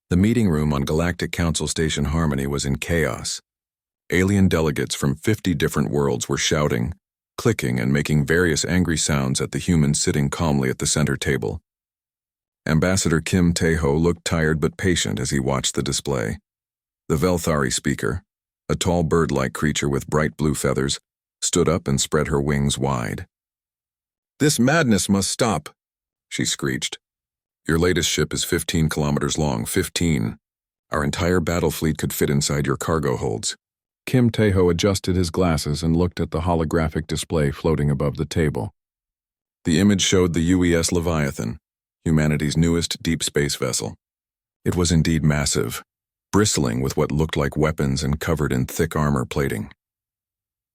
The meeting room on Galactic Council Station Harmony was in chaos. Alien delegates from 50 different worlds were shouting, clicking, and making various angry sounds at the humans sitting calmly at the center table. Ambassador Kim Tae-ho looked tired but patient as he watched the display. The Velthari speaker, a tall bird-like creature with bright blue feathers, stood up and spread her wings wide. "This madness must stop," she screeched. "Your latest ship is 15 kilometers long, 15. Our entire battle fleet could fit inside your cargo holds." Kim Tae-ho adjusted his glasses and looked at the holographic display floating above the table. The image showed the UES Leviathan, humanity's newest deep space vessel. It was indeed massive, bristling with what looked like weapons and covered in thick armor plating.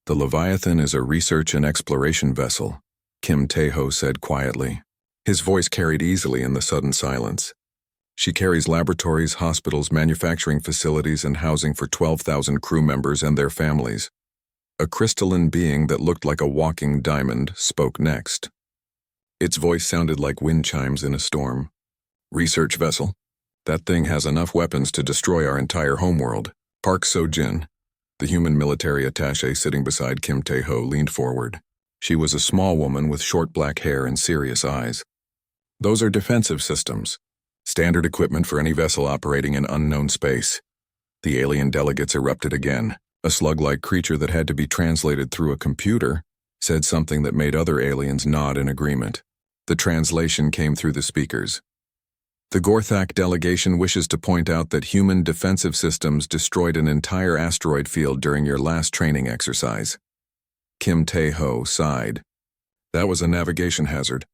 "The Leviathan is a research and exploration vessel," Kim Tae-ho said quietly. His voice carried easily in the sudden silence. "She carries laboratories, hospitals, manufacturing facilities, and housing for 12,000 crew members and their families." A crystalline being that looked like a walking diamond spoke next. Its voice sounded like wind chimes in a storm. "Research vessel? That thing has enough weapons to destroy our entire homeworld." Park So-jin, the human military attaché sitting beside Kim Tae-ho, leaned forward. She was a small woman with short black hair and serious eyes. "Those are defensive systems. Standard equipment for any vessel operating in unknown space." The alien delegates erupted again. A slug-like creature that had to be translated through a computer said something that made other aliens nod in agreement. The translation came through the speakers. "The Gorthak delegation wishes to point out that human defensive systems destroyed an entire asteroid field during your last training exercise." Kim Tae-ho sighed. "That was a navigation hazard.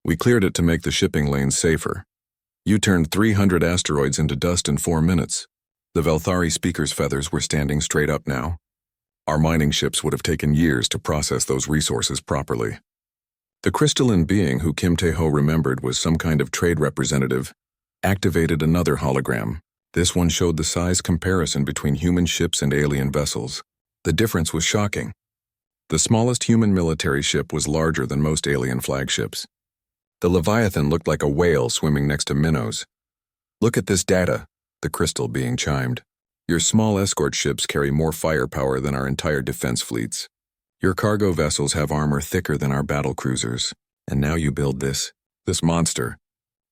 We cleared it to make the shipping lanes safer. You turned 300 asteroids into dust in 4 minutes. The Velthari speaker's feathers were standing straight up now. Our mining ships would have taken years to process those resources properly." The crystalline being who Kim Tae-ho remembered was some kind of trade representative activated another hologram. This one showed the size comparison between human ships and alien vessels. The difference was shocking. The smallest human military ship was larger than most alien flagships. The Leviathan looked like a whale swimming next to minnows. "Look at this data," the crystal being chimed. "Your small escort ships carry more firepower than our entire defense fleets. Your cargo vessels have armor thicker than our battle cruisers. And now you build this monster."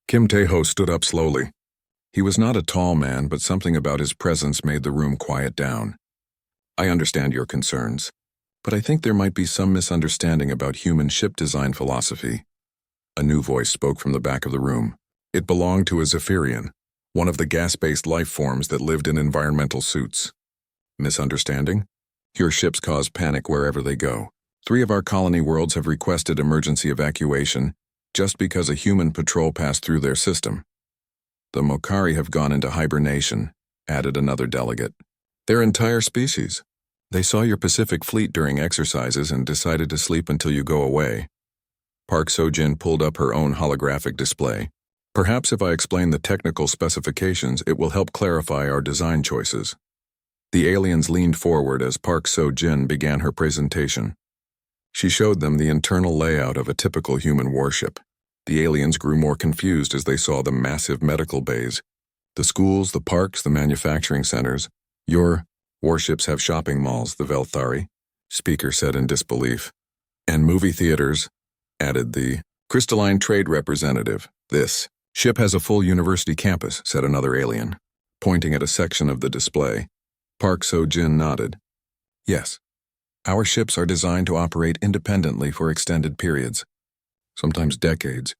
Kim Tae-ho stood up slowly. He was not a tall man, but something about his presence made the room quiet down. "I understand your concerns, but I think there might be some misunderstanding about human ship design philosophy." A new voice spoke from the back of the room. It belonged to a Zephyrian, one of the gas-based life forms that lived in environmental suits. "Misunderstanding? Your ships cause panic wherever they go. 3 of our colony worlds have requested emergency evacuation just because a human patrol passed through their system. The Mokari have gone into hibernation," added another delegate. "Their entire species. They saw your Pacific fleet during exercises and decided to sleep until you go away." Park So-jin pulled up her own holographic display. "Perhaps if I explain the technical specifications, it will help clarify our design choices." The aliens leaned forward as Park So-jin began her presentation. She showed them the internal layout of a typical human warship. The aliens grew more confused as they saw the massive medical bays, the schools, the parks, the manufacturing centers. "Your warships have shopping malls," the Velthari speaker said in disbelief. "And movie theaters," added the crystalline trade representative. "This ship has a full university campus," said another alien, pointing at a section of the display. Park So-jin nodded. "Yes. Our ships are designed to operate independently for extended periods, sometimes decades.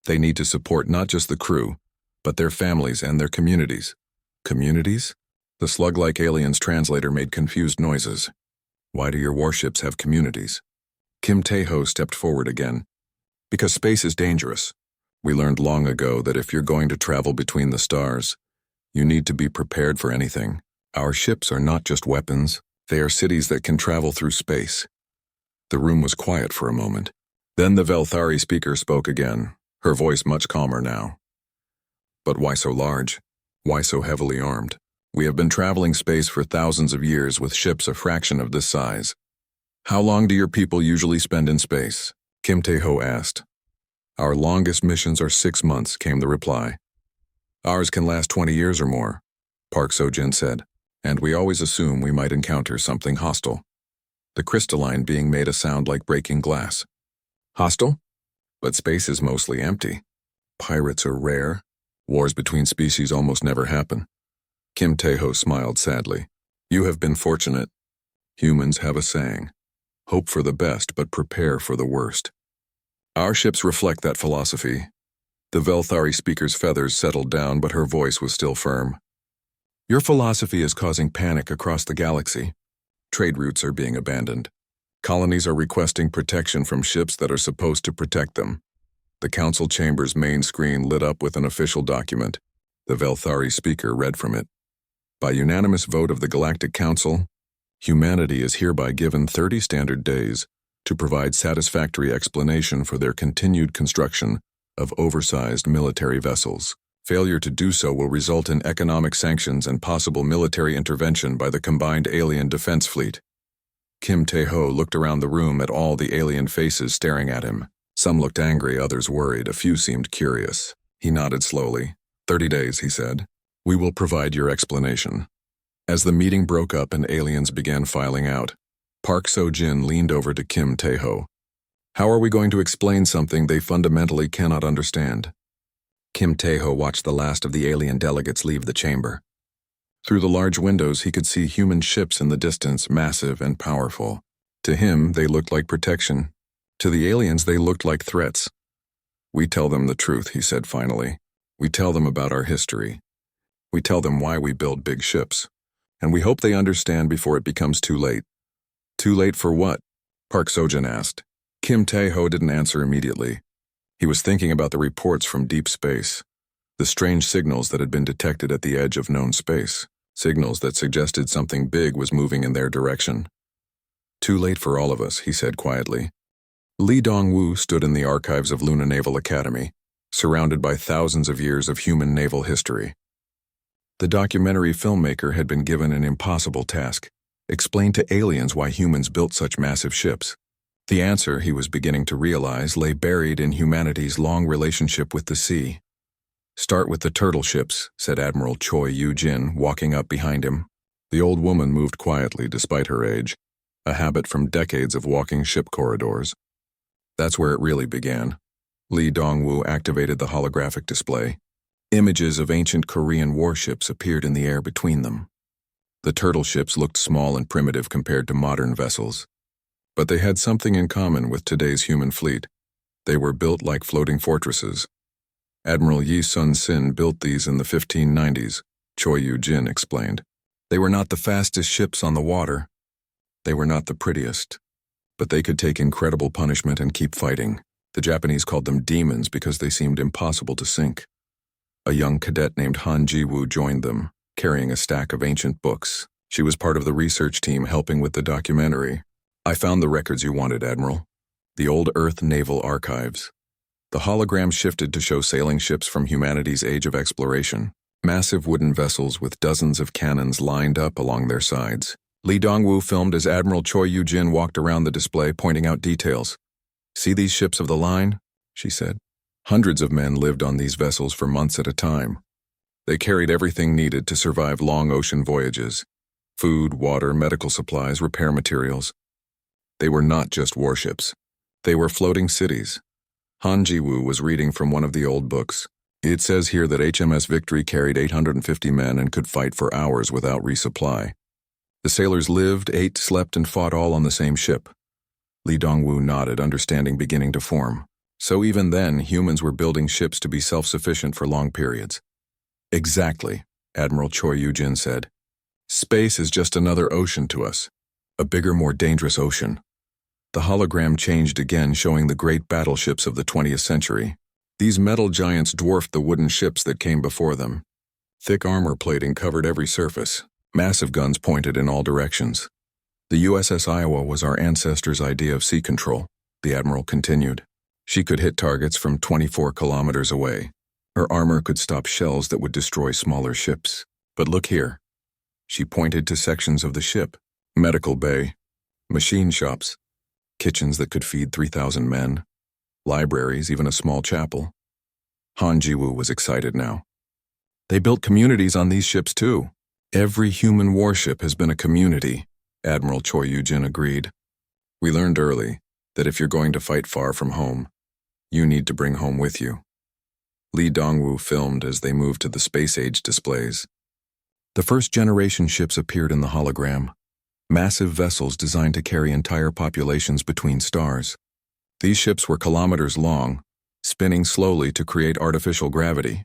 They need to support not just the crew, but their families and their communities." "Communities?" The slug-like alien's translator made confused noises. "Why do your warships have communities?" Kim Tae-ho stepped forward again. "Because space is dangerous. We learned long ago that if you're going to travel between the stars, you need to be prepared for anything. Our ships are not just weapons. They are cities that can travel through space." The room was quiet for a moment. Then the Velthari speaker spoke again, her voice much calmer now. "But why so large? Why so heavily armed? We have been traveling space for thousands of years with ships a fraction of this size. How long do your people usually spend in space?" Kim Tae-ho asked. "Our longest missions are 6 months," came the reply. Ours can last 20 years or more, Park Seo-jin said, and we always assume we might encounter something hostile. The crystalline being made a sound like breaking glass. Hostile? But space is mostly empty. Pirates are rare. Wars between species almost never happen. Kim Tae-ho smiled sadly. You have been fortunate. Humans have a saying. Hope for the best, but prepare for the worst. Our ships reflect that philosophy. The Velthari speaker's feathers settled down, but her voice was still firm. Your philosophy is causing panic across the galaxy. Trade routes are being abandoned. Colonies are requesting protection from ships that are supposed to protect them. The council chamber's main screen lit up with an official document. The Velthari speaker read from it. By unanimous vote of the Galactic Council, humanity is hereby given 30 standard days to provide satisfactory explanation for their continued construction of oversized military vessels. Failure to do so will result in economic sanctions and possible military intervention by the combined alien defense fleet. Kim Tae-ho looked around the room at all the alien faces staring at him. Some looked angry, others worried, a few seemed curious. He nodded slowly. 30 days, he said. We will provide your explanation. As the meeting broke up and aliens began filing out, Park Seo-jin leaned over to Kim Tae-ho. How are we going to explain something they fundamentally cannot understand? Kim Tae-ho watched the last of the alien delegates leave the chamber. Through the large windows, he could see human ships in the distance, massive and powerful. To him, they looked like protection. To the aliens, they looked like threats. We tell them the truth, he said finally. We tell them about our history. We tell them why we build big ships. And we hope they understand before it becomes too late. Too late for what? Park Seo-jin asked. Kim Tae-ho didn't answer immediately. He was thinking about the reports from deep space, the strange signals that had been detected at the edge of known space, signals that suggested something big was moving in their direction. Too late for all of us, he said quietly. Lee Dong-woo stood in the archives of Luna Naval Academy, surrounded by thousands of years of human naval history. The documentary filmmaker had been given an impossible task: explain to aliens why humans built such massive ships. The answer, he was beginning to realize, lay buried in humanity's long relationship with the sea. Start with the turtle ships, said Admiral Choi Yu-jin, walking up behind him. The old woman moved quietly despite her age, a habit from decades of walking ship corridors. That's where it really began. Lee Dong-woo activated the holographic display. Images of ancient Korean warships appeared in the air between them. The turtle ships looked small and primitive compared to modern vessels. But they had something in common with today's human fleet. They were built like floating fortresses. Admiral Yi Sun-sin built these in the 1590s, Choi Yu-jin explained. They were not the fastest ships on the water. They were not the prettiest. But they could take incredible punishment and keep fighting. The Japanese called them demons because they seemed impossible to sink. A young cadet named Han Ji-woo joined them, carrying a stack of ancient books. She was part of the research team helping with the documentary. I found the records you wanted, Admiral. The old Earth Naval Archives. The hologram shifted to show sailing ships from humanity's age of exploration. Massive wooden vessels with dozens of cannons lined up along their sides. Lee Dong-woo filmed as Admiral Choi Yu-jin walked around the display, pointing out details. See these ships of the line? She said. Hundreds of men lived on these vessels for months at a time. They carried everything needed to survive long ocean voyages. Food, water, medical supplies, repair materials. They were not just warships. They were floating cities. Han Ji-woo was reading from one of the old books. It says here that HMS Victory carried 850 men and could fight for hours without resupply. The sailors lived, ate, slept, and fought all on the same ship. Lee Dong-woo nodded, understanding beginning to form. So even then, humans were building ships to be self-sufficient for long periods. Exactly, Admiral Choi Yu-jin said. Space is just another ocean to us. A bigger, more dangerous ocean. The hologram changed again, showing the great battleships of the 20th century. These metal giants dwarfed the wooden ships that came before them. Thick armor plating covered every surface. Massive guns pointed in all directions. The USS Iowa was our ancestors' idea of sea control, the Admiral continued. She could hit targets from 24 kilometers away. Her armor could stop shells that would destroy smaller ships. But look here. She pointed to sections of the ship. Medical bay, machine shops, kitchens that could feed 3,000 men, libraries, even a small chapel. Han Ji-woo was excited now. They built communities on these ships too. Every human warship has been a community, Admiral Choi Yu-jin agreed. We learned early that if you're going to fight far from home, you need to bring home with you. Lee Dongwoo filmed as they moved to the space-age displays. The first-generation ships appeared in the hologram, massive vessels designed to carry entire populations between stars. These ships were kilometers long, spinning slowly to create artificial gravity.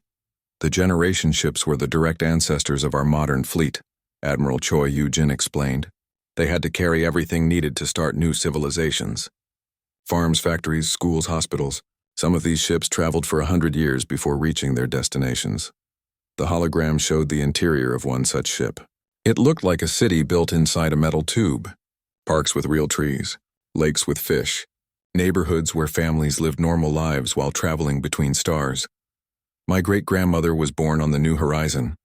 The generation ships were the direct ancestors of our modern fleet, Admiral Choi Yu-jin explained. They had to carry everything needed to start new civilizations. Farms, factories, schools, hospitals. Some of these ships traveled for 100 years before reaching their destinations. The hologram showed the interior of one such ship. It looked like a city built inside a metal tube. Parks with real trees, lakes with fish, neighborhoods where families lived normal lives while traveling between stars. My great-grandmother was born on the New Horizon,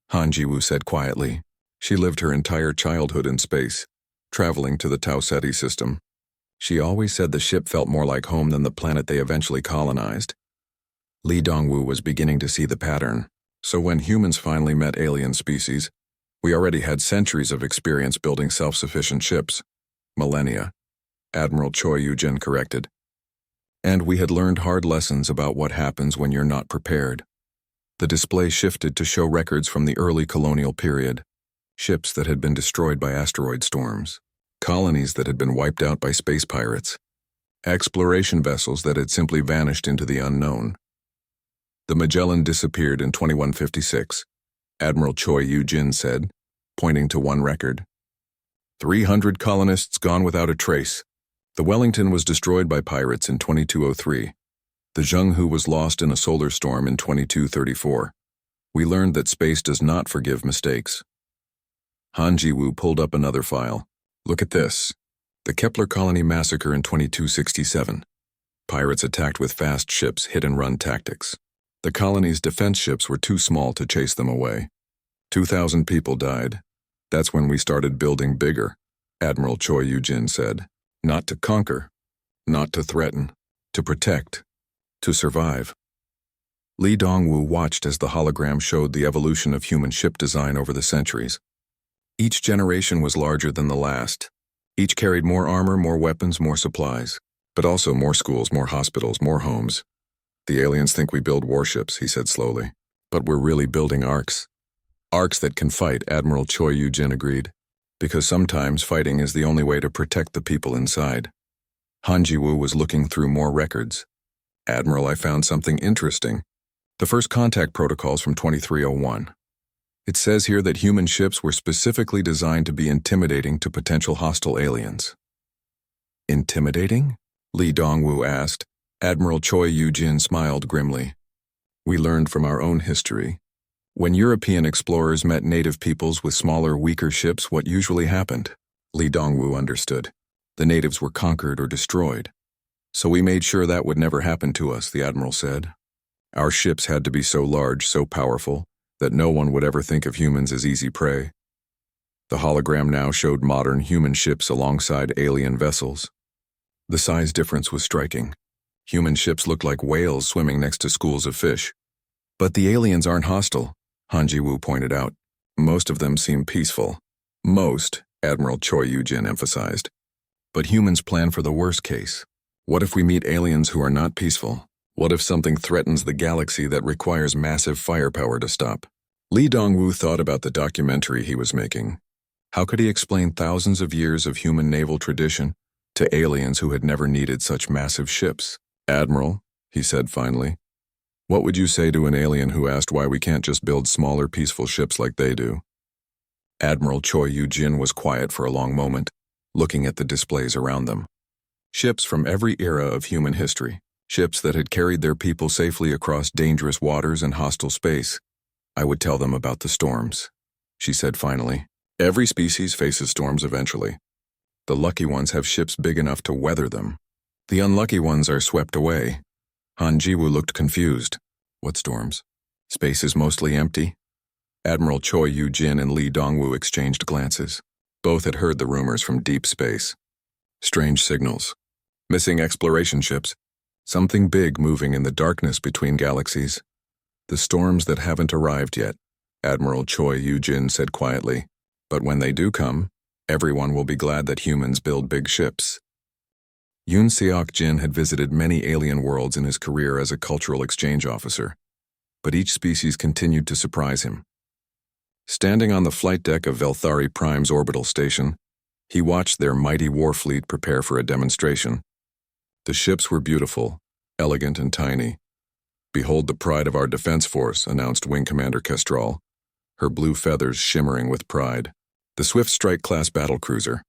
Han Ji-woo said quietly. She lived her entire childhood in space, traveling to the Tau Ceti system. She always said the ship felt more like home than the planet they eventually colonized. Lee Dongwoo was beginning to see the pattern. So when humans finally met alien species, we already had centuries of experience building self-sufficient ships. Millennia, Admiral Choi Yu-jin corrected. And we had learned hard lessons about what happens when you're not prepared. The display shifted to show records from the early colonial period. Ships that had been destroyed by asteroid storms. Colonies that had been wiped out by space pirates. Exploration vessels that had simply vanished into the unknown. The Magellan disappeared in 2156, Admiral Choi Yu-jin said, pointing to one record. 300 colonists gone without a trace. The Wellington was destroyed by pirates in 2203. The Zhenghu was lost in a solar storm in 2234. We learned that space does not forgive mistakes. Han Ji-woo pulled up another file. Look at this. The Kepler colony massacre in 2267. Pirates attacked with fast ships, hit-and-run tactics. The colony's defense ships were too small to chase them away. 2,000 people died. That's when we started building bigger, Admiral Choi Yu-jin said. Not to conquer, not to threaten, to protect, to survive. Lee Dongwoo watched as the hologram showed the evolution of human ship design over the centuries. Each generation was larger than the last. Each carried more armor, more weapons, more supplies, but also more schools, more hospitals, more homes. The aliens think we build warships, he said slowly, but we're really building arcs. Arcs that can fight, Admiral Choi Yu-jin agreed, because sometimes fighting is the only way to protect the people inside. Han Ji-woo was looking through more records. Admiral, I found something interesting. The first contact protocols from 2301. It says here that human ships were specifically designed to be intimidating to potential hostile aliens. Intimidating? Lee Dongwoo asked. Admiral Choi Yu-jin smiled grimly. We learned from our own history. When European explorers met native peoples with smaller, weaker ships, what usually happened? Lee Dongwoo understood. The natives were conquered or destroyed. So we made sure that would never happen to us, the Admiral said. Our ships had to be so large, so powerful, that no one would ever think of humans as easy prey. The hologram now showed modern human ships alongside alien vessels. The size difference was striking. Human ships looked like whales swimming next to schools of fish. But the aliens aren't hostile, Han Ji-woo pointed out. Most of them seem peaceful. Most, Admiral Choi Yu-jin emphasized. But humans plan for the worst case. What if we meet aliens who are not peaceful? What if something threatens the galaxy that requires massive firepower to stop? Lee Dongwoo thought about the documentary he was making. How could he explain thousands of years of human naval tradition to aliens who had never needed such massive ships? Admiral, he said finally, what would you say to an alien who asked why we can't just build smaller, peaceful ships like they do? Admiral Choi Yu-jin was quiet for a long moment, looking at the displays around them. Ships from every era of human history. Ships that had carried their people safely across dangerous waters and hostile space. I would tell them about the storms, she said finally. Every species faces storms eventually. The lucky ones have ships big enough to weather them. The unlucky ones are swept away. Han Ji-woo looked confused. What storms? Space is mostly empty. Admiral Choi Yu-jin and Lee Dongwoo exchanged glances. Both had heard the rumors from deep space. Strange signals. Missing exploration ships. Something big moving in the darkness between galaxies. The storms that haven't arrived yet, Admiral Choi Yu-jin said quietly. But when they do come, everyone will be glad that humans build big ships. Yoon Seok-jin had visited many alien worlds in his career as a cultural exchange officer, but each species continued to surprise him. Standing on the flight deck of Velthari Prime's orbital station, he watched their mighty war fleet prepare for a demonstration. The ships were beautiful, elegant and tiny. "Behold the pride of our defense force," announced Wing Commander Kestrel, her blue feathers shimmering with pride. The Swift Strike-class battlecruiser.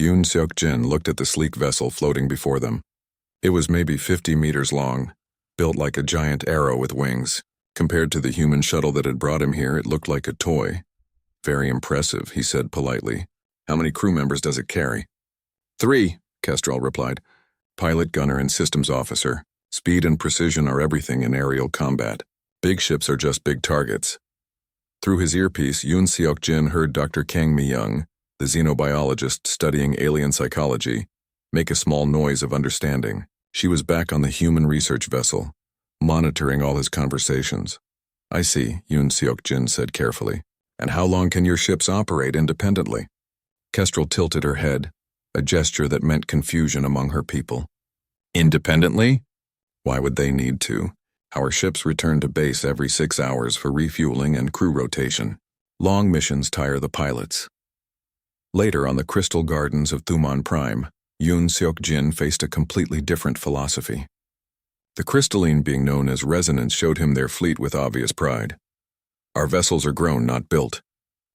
Yoon Seok-jin looked at the sleek vessel floating before them. It was maybe 50 meters long, built like a giant arrow with wings. Compared to the human shuttle that had brought him here, it looked like a toy. "Very impressive," he said politely. "How many crew members does it carry?" "3, Kestrel replied. "Pilot, gunner, and systems officer. Speed and precision are everything in aerial combat. Big ships are just big targets." Through his earpiece, Yoon Seok-jin heard Dr. Kang Mi-young, the xenobiologist studying alien psychology, make a small noise of understanding. She was back on the human research vessel, monitoring all his conversations. "I see," Yoon Seok-jin said carefully. "And how long can your ships operate independently?" Kestrel tilted her head, a gesture that meant confusion among her people. "Independently? Why would they need to? Our ships return to base every 6 hours for refueling and crew rotation. Long missions tire the pilots." Later, on the crystal gardens of Thuman Prime, Yoon Seok-jin faced a completely different philosophy. The crystalline being known as Resonance showed him their fleet with obvious pride. "Our vessels are grown, not built,"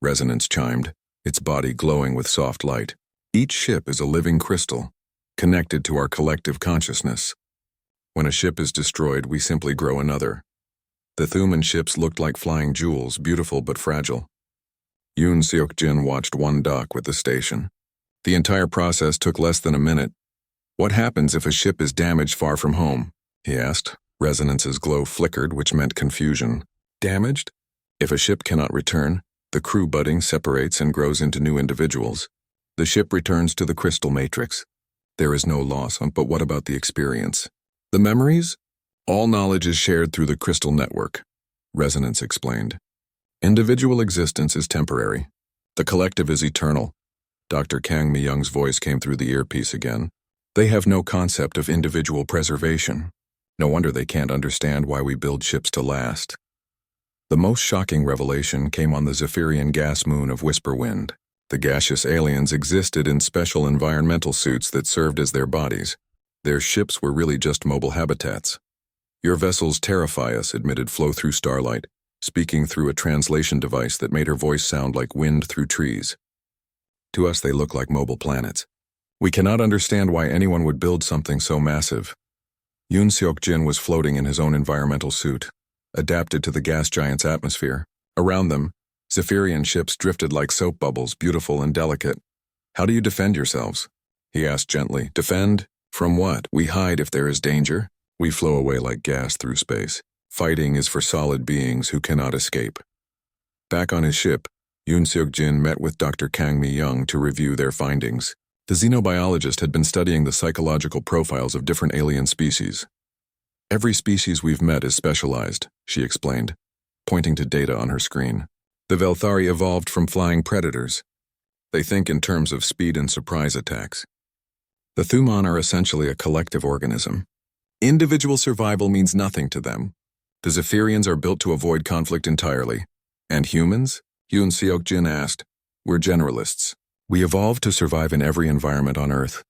Resonance chimed, its body glowing with soft light. "Each ship is a living crystal, connected to our collective consciousness. When a ship is destroyed, we simply grow another." The Thuman ships looked like flying jewels, beautiful but fragile. Yoon Seok-jin watched one dock with the station. The entire process took less than a minute. "What happens if a ship is damaged far from home?" he asked. Resonance's glow flickered, which meant confusion. "Damaged? If a ship cannot return, the crew budding separates and grows into new individuals. The ship returns to the crystal matrix. There is no loss, but what about the experience? The memories? All knowledge is shared through the crystal network," Resonance explained. "Individual existence is temporary. The collective is eternal." Dr. Kang Mi-young's voice came through the earpiece again. "They have no concept of individual preservation. No wonder they can't understand why we build ships to last." The most shocking revelation came on the Zephyrian gas moon of Whisperwind. The gaseous aliens existed in special environmental suits that served as their bodies. Their ships were really just mobile habitats. "Your vessels terrify us," admitted Flow Through Starlight, speaking through a translation device that made her voice sound like wind through trees. "To us they look like mobile planets. We cannot understand why anyone would build something so massive." Yoon Seok-jin was floating in his own environmental suit, adapted to the gas giant's atmosphere. Around them, Zephyrian ships drifted like soap bubbles, beautiful and delicate. "How do you defend yourselves?" he asked gently. "Defend? From what? We hide if there is danger. We flow away like gas through space. Fighting is for solid beings who cannot escape." Back on his ship, Yoon Seok-jin met with Dr. Kang Mi-young to review their findings. The xenobiologist had been studying the psychological profiles of different alien species. "Every species we've met is specialized," she explained, pointing to data on her screen. "The Velthari evolved from flying predators. They think in terms of speed and surprise attacks. The Thuman are essentially a collective organism. Individual survival means nothing to them. The Zephyrians are built to avoid conflict entirely. And humans?" Yoon Seok-jin asked. "We're generalists. We evolved to survive in every environment on Earth.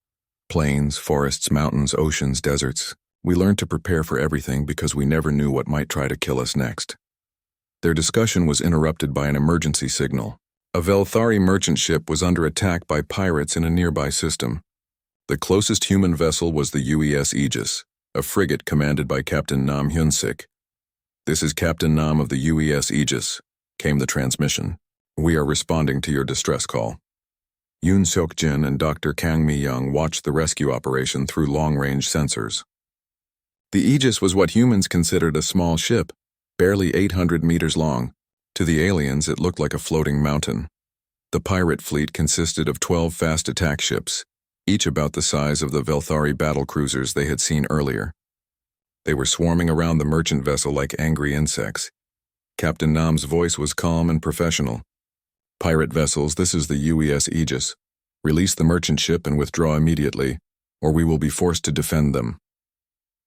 Plains, forests, mountains, oceans, deserts. We learned to prepare for everything because we never knew what might try to kill us next." Their discussion was interrupted by an emergency signal. A Velthari merchant ship was under attack by pirates in a nearby system. The closest human vessel was the UES Aegis, a frigate commanded by Captain Nam Hyun-sik. "This is Captain Nam of the UES Aegis," came the transmission. "We are responding to your distress call." Yoon Seok-jin and Dr. Kang Mi-young watched the rescue operation through long-range sensors. The Aegis was what humans considered a small ship, barely 800 meters long. To the aliens, it looked like a floating mountain. The pirate fleet consisted of 12 fast attack ships, each about the size of the Velthari battle cruisers they had seen earlier. They were swarming around the merchant vessel like angry insects. Captain Nam's voice was calm and professional. "Pirate vessels, this is the UES Aegis. Release the merchant ship and withdraw immediately, or we will be forced to defend them."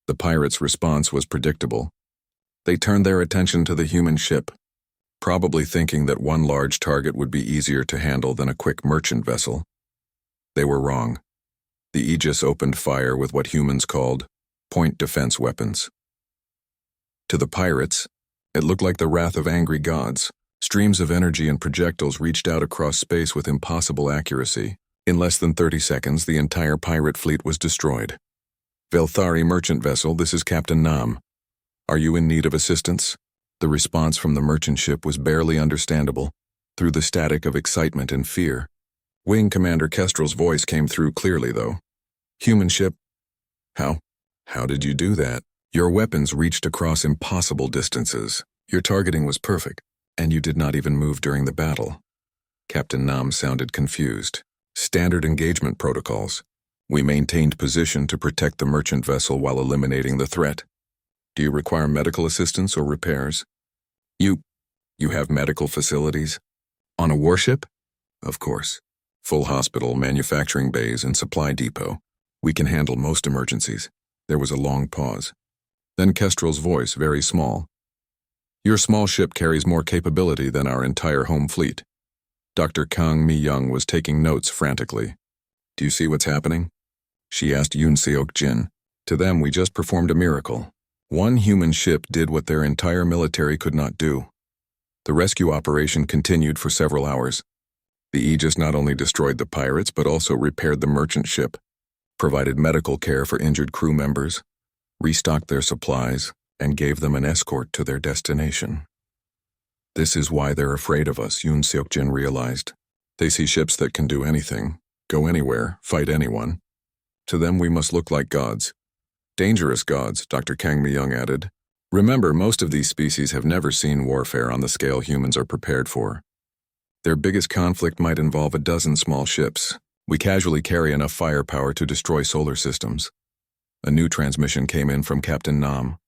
The pirates' response was predictable. They turned their attention to the human ship, probably thinking that one large target would be easier to handle than a quick merchant vessel. They were wrong. The Aegis opened fire with what humans called point defense weapons. To the pirates, it looked like the wrath of angry gods. Streams of energy and projectiles reached out across space with impossible accuracy. In less than 30 seconds, the entire pirate fleet was destroyed. "Velthari merchant vessel, this is Captain Nam. Are you in need of assistance?" The response from the merchant ship was barely understandable, through the static of excitement and fear. Wing Commander Kestrel's voice came through clearly, though. "Human ship? How did you do that? Your weapons reached across impossible distances. Your targeting was perfect, and you did not even move during the battle." Captain Nam sounded confused. "Standard engagement protocols. We maintained position to protect the merchant vessel while eliminating the threat. Do you require medical assistance or repairs?" You have medical facilities? On a warship?" "Of course. Full hospital, manufacturing bays, and supply depot. We can handle most emergencies." There was a long pause. Then Kestrel's voice, very small. "Your small ship carries more capability than our entire home fleet." Dr. Kang Mi-young was taking notes frantically. "Do you see what's happening?" She asked Yoon Seok-jin. "To them, we just performed a miracle. One human ship did what their entire military could not do." The rescue operation continued for several hours. The Aegis not only destroyed the pirates but also repaired the merchant ship, provided medical care for injured crew members, restocked their supplies, and gave them an escort to their destination. "This is why they're afraid of us," Yoon Seok-jin realized. "They see ships that can do anything, go anywhere, fight anyone. To them we must look like gods. Dangerous gods," Dr. Kang Mi-young added. "Remember, most of these species have never seen warfare on the scale humans are prepared for. Their biggest conflict might involve a dozen small ships. We casually carry enough firepower to destroy solar systems." A new transmission came in from Captain Nam.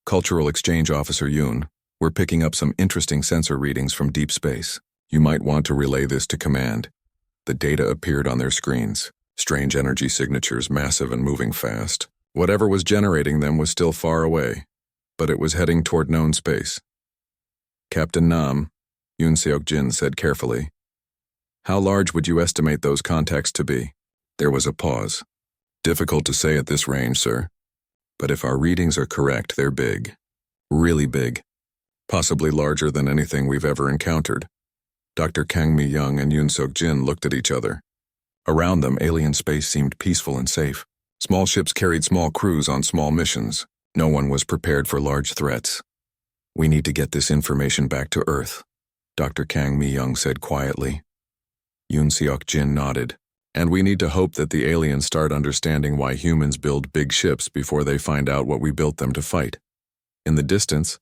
"Cultural Exchange Officer Yoon, we're picking up some interesting sensor readings from deep space. You might want to relay this to command." The data appeared on their screens. Strange energy signatures, massive and moving fast. Whatever was generating them was still far away, but it was heading toward known space. "Captain Nam," Yoon Seok-jin said carefully, "how large would you estimate those contacts to be?" There was a pause. "Difficult to say at this range, sir. But if our readings are correct, they're big. Really big. Possibly larger than anything we've ever encountered." Dr. Kang Mi-young and Yoon Seok-jin looked at each other. Around them, alien space seemed peaceful and safe. Small ships carried small crews on small missions. No one was prepared for large threats. "We need to get this information back to Earth," Dr. Kang Mi-young said quietly. Yoon Seok-jin nodded. "And we need to hope that the aliens start understanding why humans build big ships before they find out what we built them to fight." In the distance,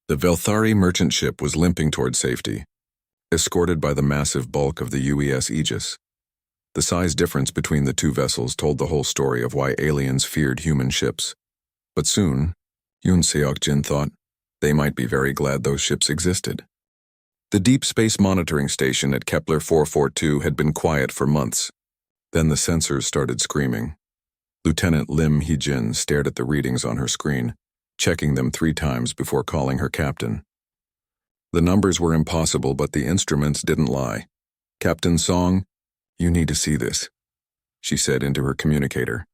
the Velthari merchant ship was limping toward safety, escorted by the massive bulk of the UES Aegis. The size difference between the two vessels told the whole story of why aliens feared human ships. But soon, Yoon Seok-jin thought, they might be very glad those ships existed. The Deep Space Monitoring Station at Kepler 442 had been quiet for months. Then the sensors started screaming. Lieutenant Lim Hee-jin stared at the readings on her screen, checking them 3 times before calling her captain. The numbers were impossible, but the instruments didn't lie. "Captain Song, you need to see this," she said into her communicator.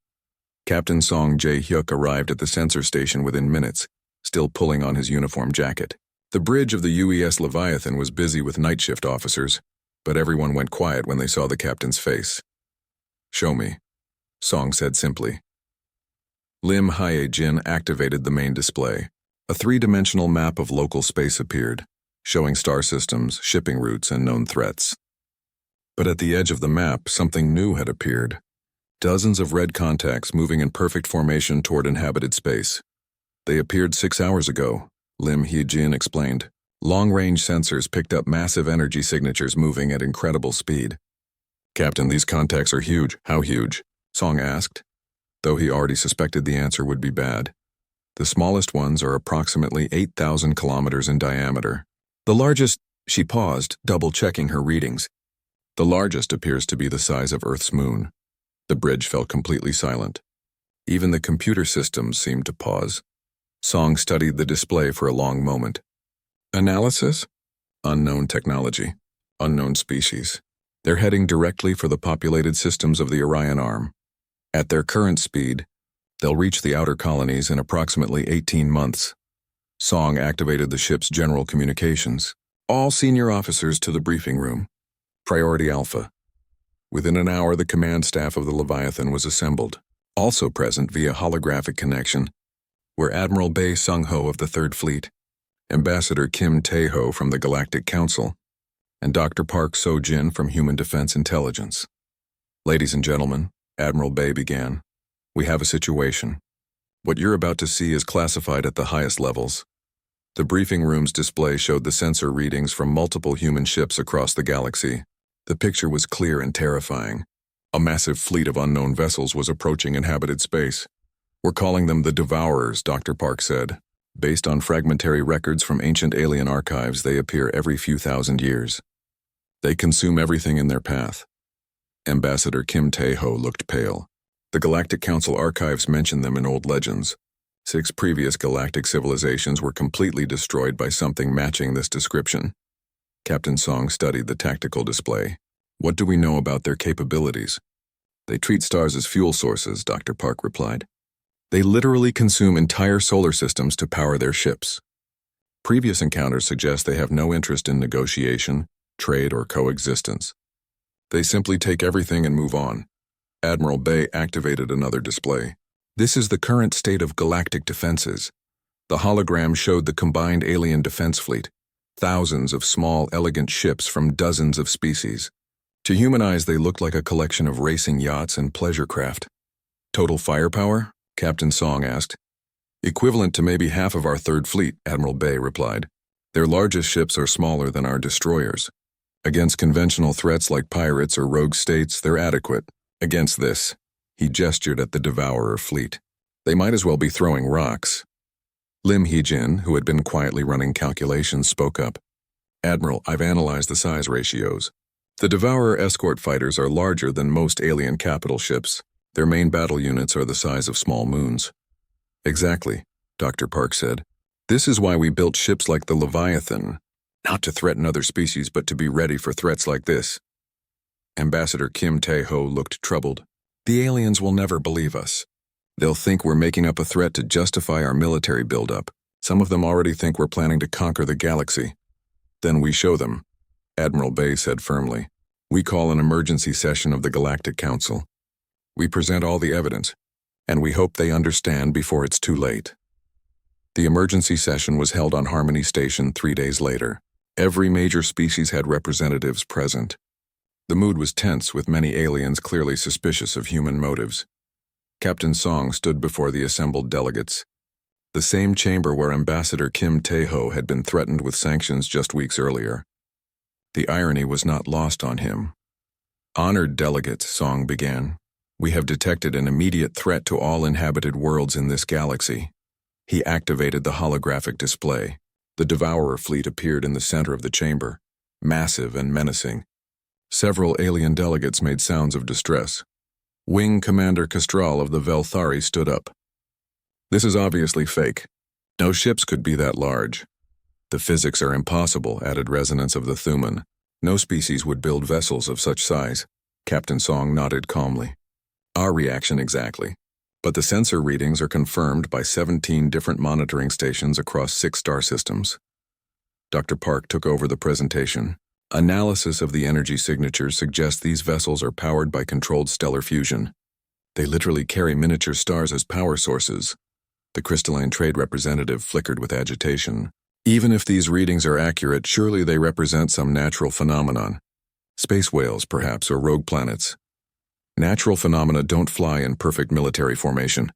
Captain Song Jae-hyuk arrived at the sensor station within minutes, still pulling on his uniform jacket. The bridge of the UES Leviathan was busy with night shift officers, but everyone went quiet when they saw the captain's face. "Show me," Song said simply. Lim Hye-jin activated the main display. A 3-dimensional map of local space appeared, showing star systems, shipping routes, and known threats. But at the edge of the map, something new had appeared. Dozens of red contacts moving in perfect formation toward inhabited space. "They appeared 6 hours ago," Lim Hee-jin explained. Long-range sensors picked up massive energy signatures moving at incredible speed. "Captain, these contacts are huge." "How huge?" Song asked, though he already suspected the answer would be bad. The smallest ones are approximately 8,000 kilometers in diameter. The largest, she paused, double-checking her readings. The largest appears to be the size of Earth's moon. The bridge fell completely silent. Even the computer systems seemed to pause. Song studied the display for a long moment. Analysis? Unknown technology. Unknown species. They're heading directly for the populated systems of the Orion Arm. At their current speed, they'll reach the outer colonies in approximately 18 months. Song activated the ship's general communications. All senior officers to the briefing room. Priority Alpha. Within an hour, the command staff of the Leviathan was assembled. Also present via holographic connection were Admiral Bae Sung-ho of the Third Fleet, Ambassador Kim Tae-ho from the Galactic Council, and Dr. Park So-jin from Human Defense Intelligence. Ladies and gentlemen, Admiral Bae began, we have a situation. What you're about to see is classified at the highest levels. The briefing room's display showed the sensor readings from multiple human ships across the galaxy. The picture was clear and terrifying. A massive fleet of unknown vessels was approaching inhabited space. We're calling them the Devourers, Dr. Park said. Based on fragmentary records from ancient alien archives, they appear every few thousand years. They consume everything in their path. Ambassador Kim Tae-ho looked pale. The Galactic Council archives mention them in old legends. 6 previous galactic civilizations were completely destroyed by something matching this description. Captain Song studied the tactical display. What do we know about their capabilities? They treat stars as fuel sources, Dr. Park replied. They literally consume entire solar systems to power their ships. Previous encounters suggest they have no interest in negotiation, trade, or coexistence. They simply take everything and move on. Admiral Bae activated another display. This is the current state of galactic defenses. The hologram showed the combined alien defense fleet, thousands of small, elegant ships from dozens of species. To human eyes, they looked like a collection of racing yachts and pleasure craft. Total firepower? Captain Song asked. Equivalent to maybe half of our Third Fleet, Admiral Bae replied. Their largest ships are smaller than our destroyers. Against conventional threats like pirates or rogue states, they're adequate. Against this, he gestured at the Devourer fleet. They might as well be throwing rocks. Lim Hee-jin, who had been quietly running calculations, spoke up. Admiral, I've analyzed the size ratios. The Devourer escort fighters are larger than most alien capital ships. Their main battle units are the size of small moons. Exactly, Dr. Park said. This is why we built ships like the Leviathan, not to threaten other species but to be ready for threats like this. Ambassador Kim Tae-ho looked troubled. The aliens will never believe us. They'll think we're making up a threat to justify our military buildup. Some of them already think we're planning to conquer the galaxy. Then we show them, Admiral Bae said firmly. We call an emergency session of the Galactic Council. We present all the evidence, and we hope they understand before it's too late. The emergency session was held on Harmony Station 3 days later. Every major species had representatives present. The mood was tense, with many aliens clearly suspicious of human motives. Captain Song stood before the assembled delegates. The same chamber where Ambassador Kim Tae-ho had been threatened with sanctions just weeks earlier. The irony was not lost on him. Honored delegates, Song began. We have detected an immediate threat to all inhabited worlds in this galaxy. He activated the holographic display. The Devourer fleet appeared in the center of the chamber, massive and menacing. Several alien delegates made sounds of distress. Wing Commander Castral of the Velthari stood up. This is obviously fake. No ships could be that large. The physics are impossible, added Resonance of the Thuman. No species would build vessels of such size. Captain Song nodded calmly. Our reaction exactly. But the sensor readings are confirmed by 17 different monitoring stations across 6 star systems. Dr. Park took over the presentation. Analysis of the energy signatures suggests these vessels are powered by controlled stellar fusion. They literally carry miniature stars as power sources. The crystalline trade representative flickered with agitation. Even if these readings are accurate, surely they represent some natural phenomenon. Space whales, perhaps, or rogue planets. Natural phenomena don't fly in perfect military formation,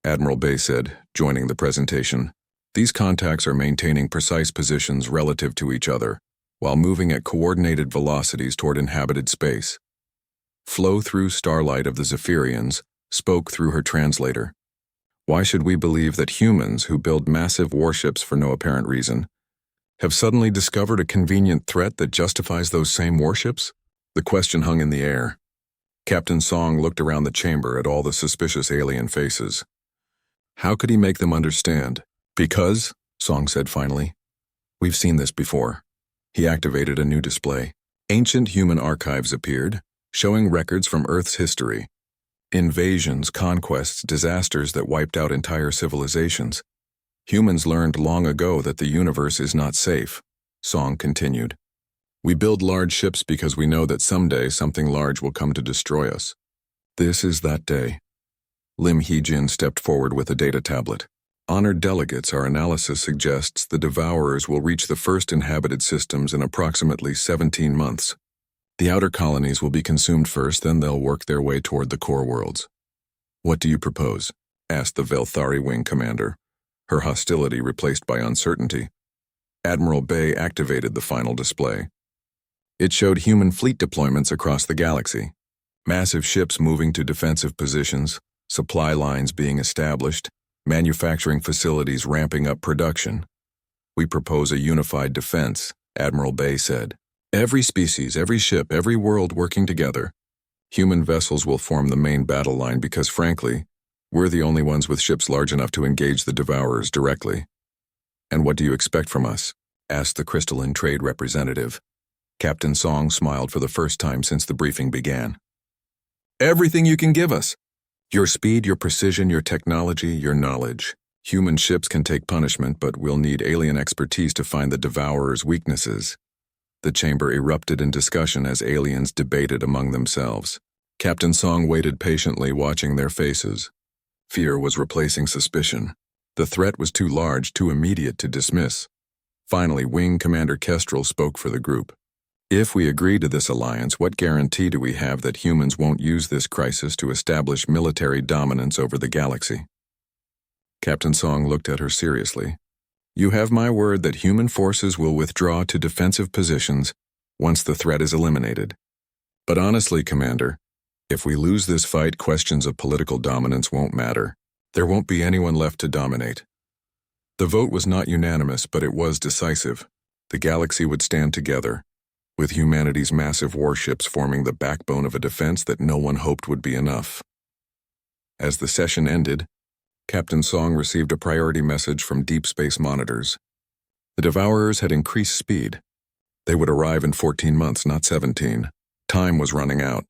Admiral Bae said, joining the presentation. These contacts are maintaining precise positions relative to each other, while moving at coordinated velocities toward inhabited space. Flow through Starlight of the Zephyrians spoke through her translator. Why should we believe that humans who build massive warships for no apparent reason have suddenly discovered a convenient threat that justifies those same warships? The question hung in the air. Captain Song looked around the chamber at all the suspicious alien faces. How could he make them understand? Because, Song said finally, we've seen this before. He activated a new display. Ancient human archives appeared, showing records from Earth's history. Invasions, conquests, disasters that wiped out entire civilizations. Humans learned long ago that the universe is not safe, Song continued. We build large ships because we know that someday something large will come to destroy us. This is that day. Lim Hee-jin stepped forward with a data tablet. Honored delegates, our analysis suggests the Devourers will reach the first inhabited systems in approximately 17 months. The outer colonies will be consumed first, then they'll work their way toward the core worlds. What do you propose? Asked the Velthari wing commander, her hostility replaced by uncertainty. Admiral Bay activated the final display. It showed human fleet deployments across the galaxy. Massive ships moving to defensive positions, supply lines being established, manufacturing facilities ramping up production. We propose a unified defense, Admiral Bay said. Every species, every ship, every world working together. Human vessels will form the main battle line because, frankly, we're the only ones with ships large enough to engage the Devourers directly. And what do you expect from us? Asked the crystalline trade representative. Captain Song smiled for the first time since the briefing began. Everything you can give us. Your speed, your precision, your technology, your knowledge. Human ships can take punishment, but we'll need alien expertise to find the Devourers' weaknesses. The chamber erupted in discussion as aliens debated among themselves. Captain Song waited patiently, watching their faces. Fear was replacing suspicion. The threat was too large, too immediate to dismiss. Finally, Wing Commander Kestrel spoke for the group. If we agree to this alliance, what guarantee do we have that humans won't use this crisis to establish military dominance over the galaxy? Captain Song looked at her seriously. You have my word that human forces will withdraw to defensive positions once the threat is eliminated. But honestly, Commander, if we lose this fight, questions of political dominance won't matter. There won't be anyone left to dominate. The vote was not unanimous, but it was decisive. The galaxy would stand together, with humanity's massive warships forming the backbone of a defense that no one hoped would be enough. As the session ended, Captain Song received a priority message from deep space monitors. The Devourers had increased speed. They would arrive in 14 months, not 17. Time was running out.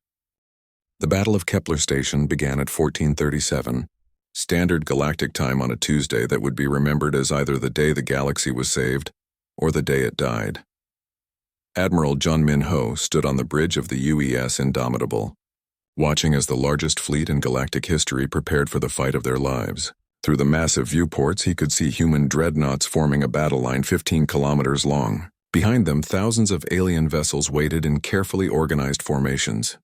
The Battle of Kepler Station began at 1437, standard galactic time on a Tuesday that would be remembered as either the day the galaxy was saved or the day it died. Admiral John Min-ho stood on the bridge of the UES Indomitable, watching as the largest fleet in galactic history prepared for the fight of their lives. Through the massive viewports, he could see human dreadnoughts forming a battle line 15 kilometers long. Behind them, thousands of alien vessels waited in carefully organized formations.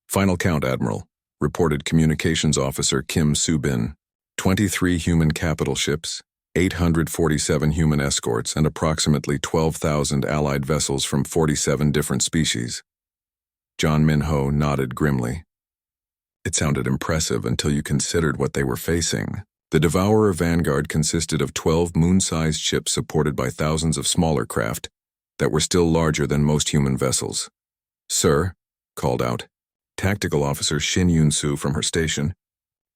Final count, Admiral, reported Communications Officer Kim Soo-bin. 23 human capital ships, 847 human escorts, and approximately 12,000 allied vessels from 47 different species. John Min-ho nodded grimly. It sounded impressive until you considered what they were facing. The Devourer Vanguard consisted of 12 moon-sized ships supported by thousands of smaller craft that were still larger than most human vessels. Sir, called out Tactical Officer Shin Yun-soo from her station,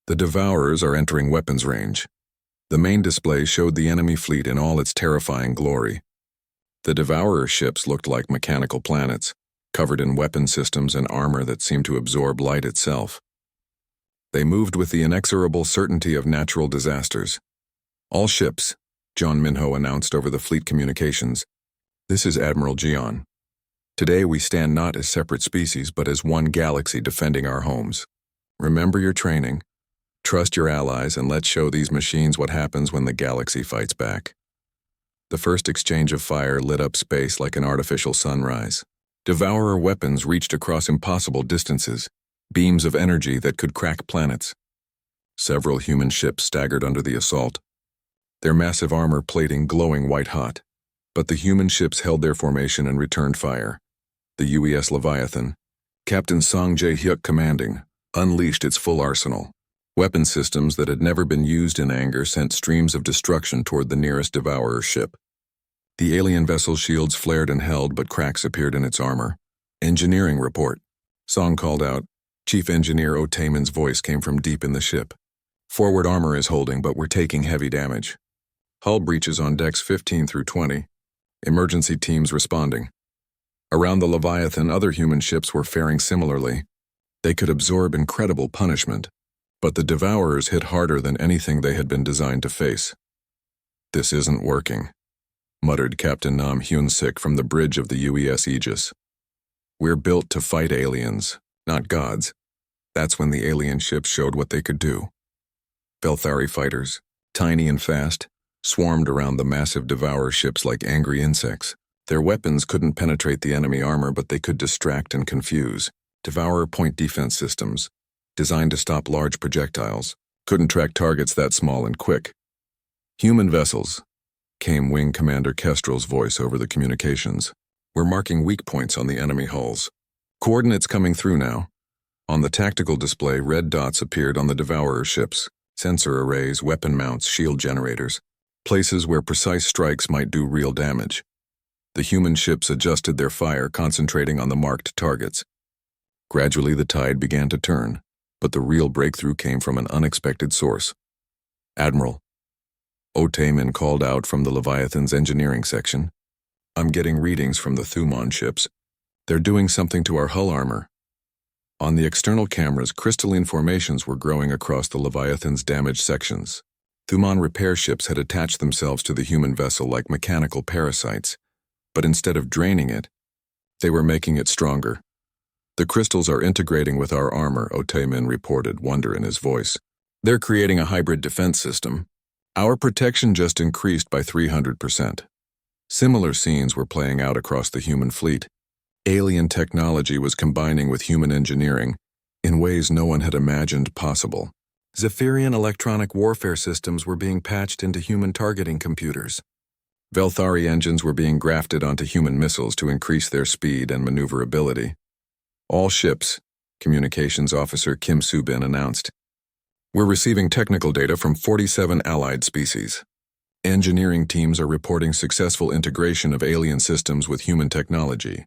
the Devourers are entering weapons range. The main display showed the enemy fleet in all its terrifying glory. The Devourer ships looked like mechanical planets, covered in weapon systems and armor that seemed to absorb light itself. They moved with the inexorable certainty of natural disasters. All ships, John Min-ho announced over the fleet communications. This is Admiral Jian. Today we stand not as separate species but as one galaxy defending our homes. Remember your training. Trust your allies, and let's show these machines what happens when the galaxy fights back. The first exchange of fire lit up space like an artificial sunrise. Devourer weapons reached across impossible distances, beams of energy that could crack planets. Several human ships staggered under the assault, their massive armor plating glowing white-hot. But the human ships held their formation and returned fire. The UES Leviathan, Captain Song Jae-hyuk commanding, unleashed its full arsenal. Weapon systems that had never been used in anger sent streams of destruction toward the nearest devourer ship. The alien vessel's shields flared and held, but cracks appeared in its armor. Engineering report. Song called out. Chief Engineer Otamen's voice came from deep in the ship. Forward armor is holding, but we're taking heavy damage. Hull breaches on decks 15 through 20. Emergency teams responding. Around the Leviathan, other human ships were faring similarly. They could absorb incredible punishment, but the devourers hit harder than anything they had been designed to face. "This isn't working," muttered Captain Nam Hyun-sik from the bridge of the UES Aegis. "We're built to fight aliens, not gods." That's when the alien ships showed what they could do. Velthari fighters, tiny and fast, swarmed around the massive devourer ships like angry insects. Their weapons couldn't penetrate the enemy armor, but they could distract and confuse. Devourer point defense systems, designed to stop large projectiles, couldn't track targets that small and quick. "Human vessels," came Wing Commander Kestrel's voice over the communications. "We're marking weak points on the enemy hulls. Coordinates coming through now." On the tactical display, red dots appeared on the devourer ships, sensor arrays, weapon mounts, shield generators, places where precise strikes might do real damage. The human ships adjusted their fire, concentrating on the marked targets. Gradually, the tide began to turn, but the real breakthrough came from an unexpected source. "Admiral," Otamen called out from the Leviathan's engineering section, "I'm getting readings from the Thuman ships. They're doing something to our hull armor." On the external cameras, crystalline formations were growing across the Leviathan's damaged sections. Thuman repair ships had attached themselves to the human vessel like mechanical parasites, but instead of draining it, they were making it stronger. "The crystals are integrating with our armor," Otamen reported, wonder in his voice. "They're creating a hybrid defense system. Our protection just increased by 300%. Similar scenes were playing out across the human fleet. Alien technology was combining with human engineering in ways no one had imagined possible. Zephyrian electronic warfare systems were being patched into human targeting computers. Velthari engines were being grafted onto human missiles to increase their speed and maneuverability. "All ships," Communications Officer Kim Soo-bin announced. "We're receiving technical data from 47 allied species. Engineering teams are reporting successful integration of alien systems with human technology."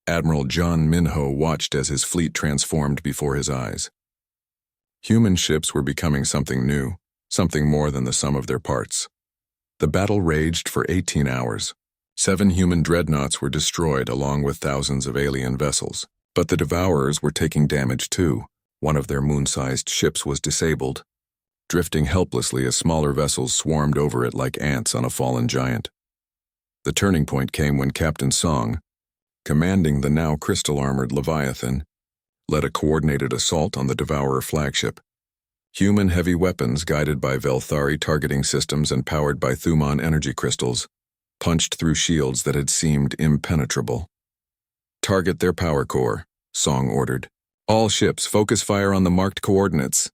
Admiral John Minho watched as his fleet transformed before his eyes. Human ships were becoming something new, something more than the sum of their parts. The battle raged for 18 hours. 7 human dreadnoughts were destroyed along with thousands of alien vessels. But the Devourers were taking damage too. One of their moon-sized ships was disabled. Drifting helplessly as smaller vessels swarmed over it like ants on a fallen giant. The turning point came when Captain Song, commanding the now crystal-armored Leviathan, led a coordinated assault on the Devourer flagship. Human heavy weapons guided by Velthari targeting systems and powered by Thuman energy crystals punched through shields that had seemed impenetrable. "Target their power core," Song ordered. "All ships, focus fire on the marked coordinates."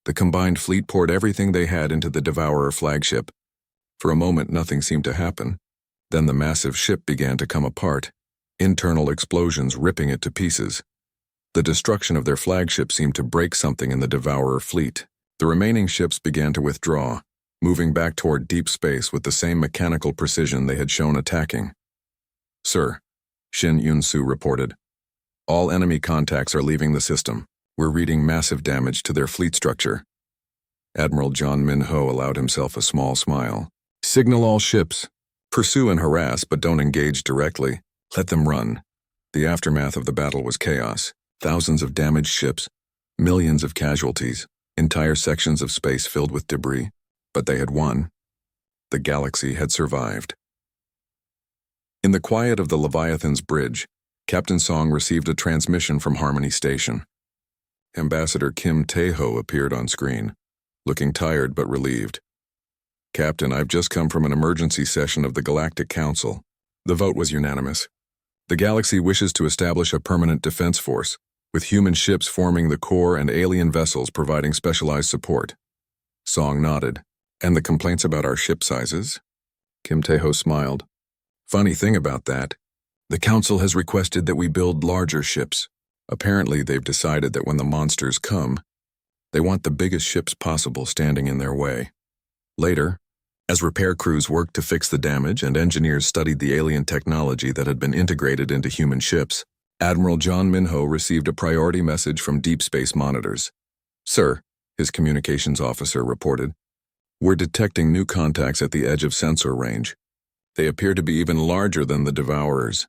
The combined fleet poured everything they had into the Devourer flagship. For a moment, nothing seemed to happen. Then the massive ship began to come apart, internal explosions ripping it to pieces. The destruction of their flagship seemed to break something in the Devourer fleet. The remaining ships began to withdraw, moving back toward deep space with the same mechanical precision they had shown attacking. "Sir," Shin Yun-soo reported, "all enemy contacts are leaving the system. We're reading massive damage to their fleet structure." Admiral John Min-ho allowed himself a small smile. "Signal all ships. Pursue and harass, but don't engage directly. Let them run." The aftermath of the battle was chaos. Thousands of damaged ships, millions of casualties, entire sections of space filled with debris. But they had won. The galaxy had survived. In the quiet of the Leviathan's bridge, Captain Song received a transmission from Harmony Station. Ambassador Kim Tae-ho appeared on screen, looking tired but relieved. "Captain, I've just come from an emergency session of the Galactic Council. The vote was unanimous. The galaxy wishes to establish a permanent defense force, with human ships forming the core and alien vessels providing specialized support." Song nodded. "And the complaints about our ship sizes?" Kim Tae-ho smiled. "Funny thing about that. The Council has requested that we build larger ships. Apparently they've decided that when the monsters come, They want the biggest ships possible standing in their way. Later, as repair crews worked to fix the damage and engineers studied the alien technology that had been integrated into human ships, Admiral John Minho received a priority message from deep space monitors. "Sir," his communications officer reported, "we're detecting new contacts at the edge of sensor range. They appear to be even larger than the Devourers."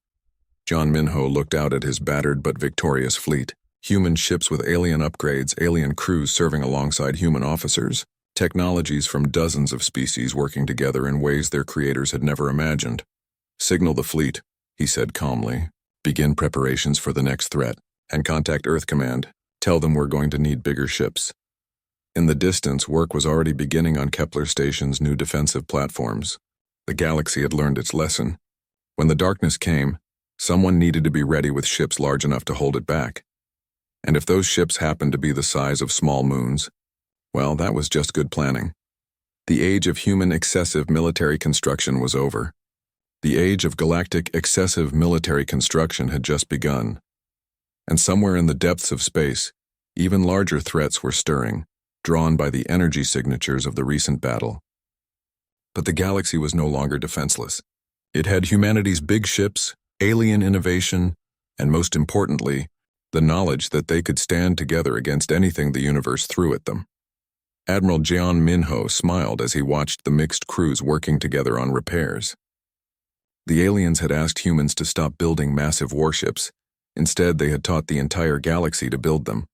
John Minho looked out at his battered but victorious fleet. Human ships with alien upgrades, alien crews serving alongside human officers, technologies from dozens of species working together in ways their creators had never imagined. "Signal the fleet," he said calmly. "Begin preparations for the next threat, and contact Earth Command. Tell them we're going to need bigger ships." In the distance, work was already beginning on Kepler Station's new defensive platforms. The galaxy had learned its lesson. When the darkness came, someone needed to be ready with ships large enough to hold it back. And if those ships happened to be the size of small moons, well, that was just good planning. The age of human excessive military construction was over. The age of galactic excessive military construction had just begun. And somewhere in the depths of space, even larger threats were stirring, drawn by the energy signatures of the recent battle. But the galaxy was no longer defenseless. It had humanity's big ships, alien innovation, and most importantly, the knowledge that they could stand together against anything the universe threw at them. Admiral John Minho smiled as he watched the mixed crews working together on repairs. The aliens had asked humans to stop building massive warships. Instead, they had taught the entire galaxy to build them.